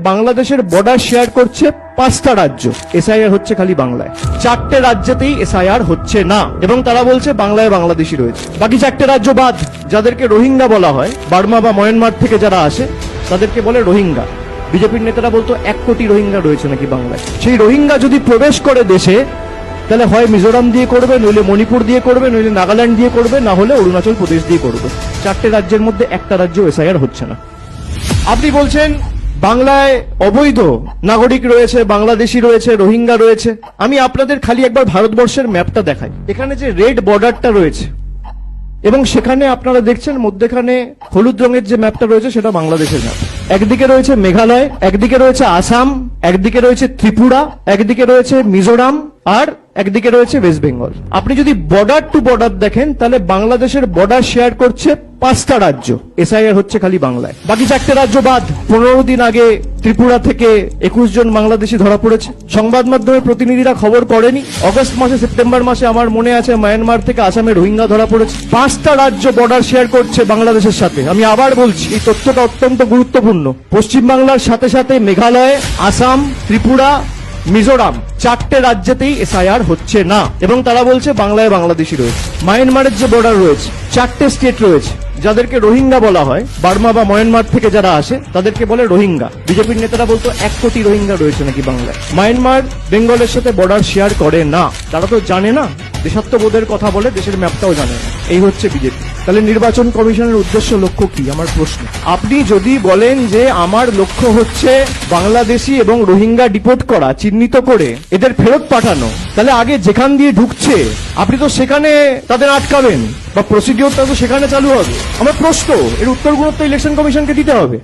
বাংলাদেশের border share করছে 5টা রাজ্য, এসআইআর হচ্ছে খালি বাংলায়। 4টে রাজ্যেতেই এসআইআর হচ্ছে না এবং তারা বলছে বাংলায় বাংলাদেশি রয়েছে। বাকি 4টে রাজ্য বাদ, যাদেরকে রোহিঙ্গা বলা হয়, বার্মা বা মায়ানমার থেকে যারা আসে তাদেরকে বলে রোহিঙ্গা। বিজেপির নেতারা বলতো 1 কোটি রোহিঙ্গা রয়েছে নাকি বাংলায়। সেই রোহিঙ্গা যদি প্রবেশ করে দেশে, তাহলে হয় মিজোরাম দিয়ে করবে, নইলে মণিপুর দিয়ে করবে, নইলে নাগাল্যান্ড দিয়ে করবে, না হলে অরুণাচল প্রদেশ দিয়ে করবে। 4টে রাজ্যের মধ্যে একটা রাজ্য এসআইআর হচ্ছে না। আপনি বলছেন বাংলায় অবৈধ নাগরিক রয়েছে, বাংলাদেশি রয়েছে, রোহিঙ্গা রয়েছে। আমি আপনাদের খালি একবার ভারতবর্ষের ম্যাপটা দেখাই। এখানে যে রেড বর্ডারটা রয়েছে এবং সেখানে আপনারা দেখছেন মধ্যখানে হলুদ রঙের যে ম্যাপটা রয়েছে সেটা বাংলাদেশের ম্যাপ। একদিকে রয়েছে মেঘালয়, একদিকে রয়েছে আসাম, একদিকে রয়েছে ত্রিপুরা, একদিকে রয়েছে মিজোরাম, আর একদিকে রয়েছে ওয়েস্ট বেঙ্গল। আপনি যদি বর্ডার টু বর্ডার দেখেন তাহলে বাংলাদেশের বর্ডার শেয়ার করছে 5টা রাজ্য, এসআইআর হচ্ছে খালি বাংলায়। বাকি 4টে রাজ্য বাদ। 15 দিন আগে ত্রিপুরা থেকে 21 জন বাংলাদেশি ধরা পড়েছে। সংবাদ মাধ্যমের প্রতিনিধিরা খবর করেনি। অগস্ট মাসে, সেপ্টেম্বর মাসে আমার মনে আছে মায়ানমার থেকে আসামে রোহিঙ্গা ধরা পড়েছে। 5টা রাজ্য বর্ডার শেয়ার করছে বাংলাদেশের সাথে। আমি আবার বলছি, এই তথ্যটা অত্যন্ত গুরুত্বপূর্ণ। পশ্চিমবাংলার সাথে সাথে মেঘালয়, আসাম, ত্রিপুরা, মিজোরাম, 4টে রাজ্যতেই এসআইআর হচ্ছে না এবং তারা বলছে বাংলায় বাংলাদেশি রয়েছে। মায়ানমারের যে বর্ডার রয়েছে, 4টে স্টেট রয়েছে, যাদেরকে রোহিঙ্গা বলা হয়, বার্মা বা মায়ানমার থেকে যারা আসে তাদেরকে বলে রোহিঙ্গা। বিজেপির নেতারা বলতো 1 কোটি রোহিঙ্গা রয়েছে নাকি বাংলায়। মায়ানমার বেঙ্গলের সাথে বর্ডার শেয়ার করে না। তারা তো জানে না, দেশাত্মবোধের কথা বলে, দেশের ম্যাপটাও জানে না। এই হচ্ছে বিজেপি। তাহলে নির্বাচন কমিশনের উদ্দেশ্য, লক্ষ্য কি? আমার প্রশ্ন। আপনি যদি বলেন যে আমার লক্ষ্য হচ্ছে বাংলাদেশি এবং রোহিঙ্গা ডিপোর্ট করা, চিহ্নিত করে এদের ফেরত পাঠানো, তাহলে আগে যেখান দিয়ে ঢুকছে আপনি তো সেখানে তাদের আটকাবেন বা প্রসিডিওরটা তো সেখানে চালু হবে। আমার প্রশ্ন, এর উত্তরগুলো তো ইলেকশন কমিশনকে দিতে হবে।